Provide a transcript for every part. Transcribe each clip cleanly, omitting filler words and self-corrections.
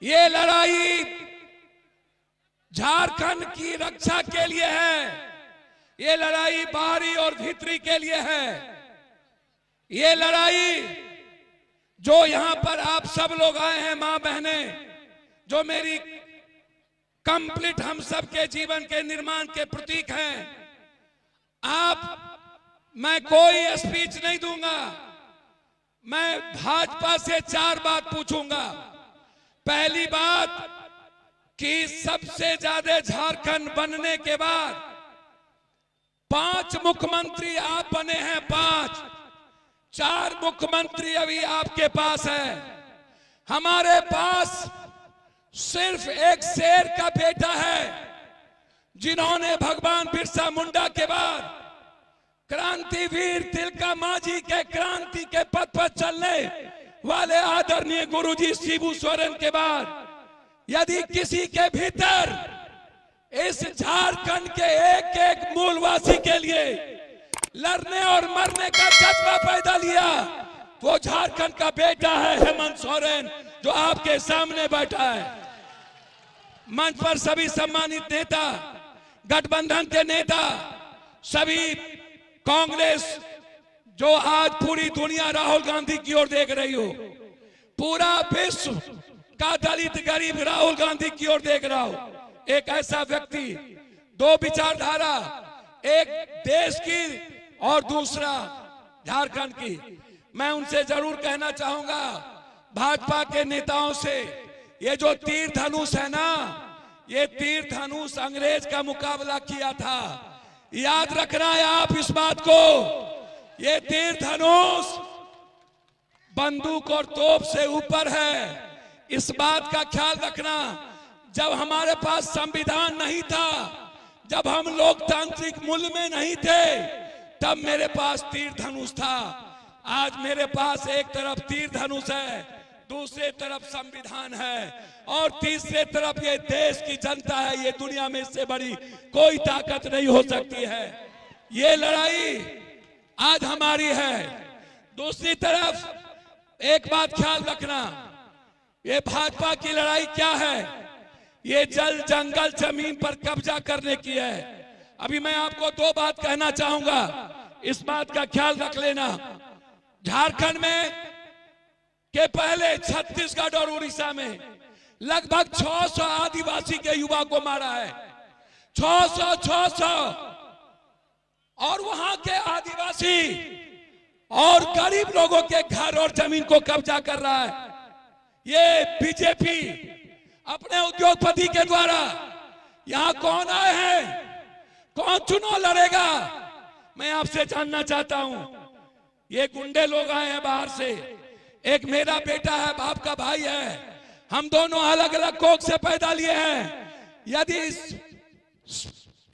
ये लड़ाई झारखंड की रक्षा के लिए है, ये लड़ाई बाहरी और भीतरी के लिए है। ये लड़ाई जो यहां पर आप सब लोग आए हैं, मां बहने, जो मेरी कंप्लीट हम सब के जीवन के निर्माण के प्रतीक हैं। मैं कोई स्पीच नहीं दूंगा, मैं भाजपा से 4 बात पूछूंगा। पहली बात कि सबसे ज्यादा झारखंड बनने के बाद 5 मुख्यमंत्री आप बने हैं, 4 मुख्यमंत्री अभी आपके पास है। हमारे पास सिर्फ एक शेर का बेटा है जिन्होंने भगवान बिरसा मुंडा के बाद क्रांतिवीर तिलका मांझी के क्रांति के पथ पर चलने वाले आदरणीय गुरुजी शिबू सोरेन के बाद यदि किसी के भीतर इस झारखंड के एक एक मूलवासी के लिए लड़ने और मरने का जज्बा पैदा लिया, वो झारखंड का बेटा है हेमंत सोरेन, जो आपके सामने बैठा है। मंच पर सभी सम्मानित नेता, गठबंधन के नेता, सभी कांग्रेस, जो आज पूरी दुनिया राहुल गांधी की ओर देख रही हो, पूरा विश्व का दलित गरीब राहुल गांधी की ओर देख रहा हो। एक ऐसा व्यक्ति, 2 विचारधारा, एक देश की और दूसरा झारखंड की। मैं उनसे जरूर कहना चाहूंगा, भाजपा के नेताओं से, ये जो तीर धनुष है ना, ये तीर धनुष अंग्रेज का मुकाबला किया था। याद रखना है आप इस बात को, ये तीर धनुष बंदूक और तोप से ऊपर है। इस बात का ख्याल रखना। जब हमारे पास संविधान नहीं था, जब हम लोकतांत्रिक मूल्य में नहीं थे, तब मेरे पास तीर धनुष था। आज मेरे पास एक तरफ तीर धनुष है, दूसरे तरफ संविधान है, और तीसरे तरफ ये देश की जनता है। ये दुनिया में इससे बड़ी कोई ताकत नहीं हो सकती है। ये लड़ाई आज हमारी है। दूसरी तरफ एक बात ख्याल रखना, ये भाजपा की लड़ाई क्या है? ये जल जंगल जमीन पर कब्जा करने की है। अभी मैं आपको 2 बात कहना चाहूंगा, इस बात का ख्याल रख लेना। झारखंड में के पहले छत्तीसगढ़ और उड़ीसा में लगभग 600 आदिवासी के युवा को मारा है। 600 और वहां के आदिवासी और गरीब लोगों के घर और जमीन को कब्जा कर रहा है ये बीजेपी अपने उद्योगपति के द्वारा। यहां कौन आए हैं, कौन चुनाव लड़ेगा, मैं आपसे जानना चाहता हूं। ये गुंडे लोग आए हैं बाहर से। एक मेरा बेटा है, बाप का भाई है, हम दोनों अलग अलग कोख से पैदा लिए हैं। यदि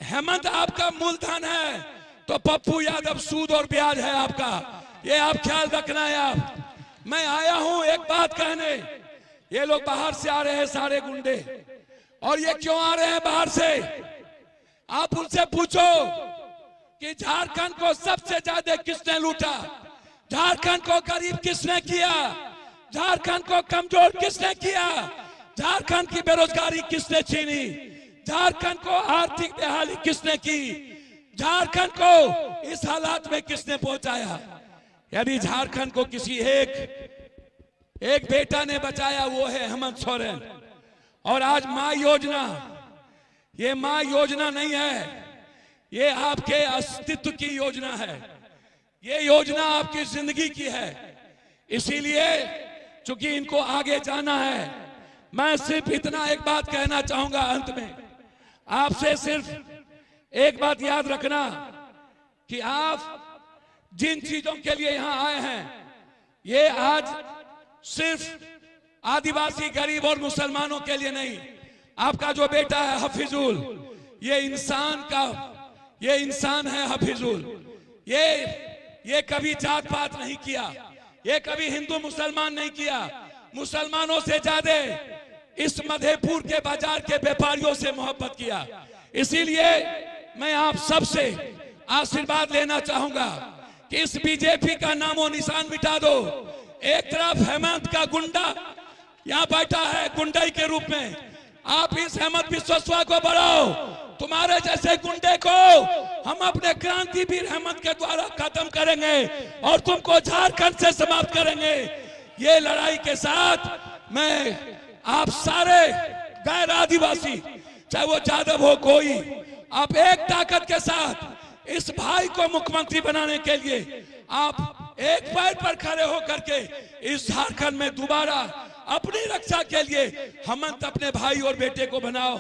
हेमंत आपका मूलधन है, तो पप्पू यादव सूद और ब्याज है आपका। ये आप ख्याल रखना है। आप मैं आया हूं एक बात कहने, ये लोग बाहर से आ रहे हैं सारे गुंडे, और ये क्यों आ रहे हैं बाहर से? आप उनसे पूछो कि झारखंड को सबसे ज्यादा किसने लूटा, झारखंड को गरीब किसने किया, झारखंड को कमजोर किसने किया, झारखंड की बेरोजगारी किसने छीनी, झारखंड को आर्थिक बेहाली किसने की, झारखंड को इस हालात में किसने पहुंचाया? यदि झारखंड को किसी एक बेटा ने बचाया, वो है हेमंत सोरेन। और आज मां योजना, ये मां योजना नहीं है, ये आपके अस्तित्व की योजना है। ये योजना आपकी जिंदगी की है। इसीलिए चूंकि इनको आगे जाना है, मैं सिर्फ इतना एक बात कहना चाहूंगा अंत में। आपसे सिर्फ एक बात याद रखना कि आप जिन चीजों के लिए यहां आए हैं, ये आज सिर्फ आदिवासी गरीब और मुसलमानों के लिए नहीं। आपका जो बेटा है हफीजुल, ये इंसान है हफीजुल। ये कभी जात पात नहीं किया, ये कभी हिंदू मुसलमान नहीं किया। मुसलमानों से ज्यादा इस मधेपुर के बाजार के व्यापारियों से मोहब्बत किया। इसीलिए मैं आप सबसे आशीर्वाद लेना चाहूंगा कि इस बीजेपी का नामो निशान मिटा दो। एक तरफ हेमंत का गुंडा यहाँ बैठा है गुंडई के रूप में। आप इस हेमंत बिस्वा को बढ़ाओ। तुम्हारे जैसे गुंडे को हम अपने क्रांतिवीर हेमंत के द्वारा खत्म करेंगे और तुमको झारखंड से समाप्त करेंगे। ये लड़ाई के साथ मैं आप सारे गैर आदिवासी, चाहे वो यादव हो कोई, आप एक ताकत के साथ इस भाई को मुख्यमंत्री बनाने के लिए आप एक पैर पर खड़े होकर के इस झारखंड में दोबारा अपनी रक्षा के लिए हेमंत अपने भाई और बेटे को बनाओ।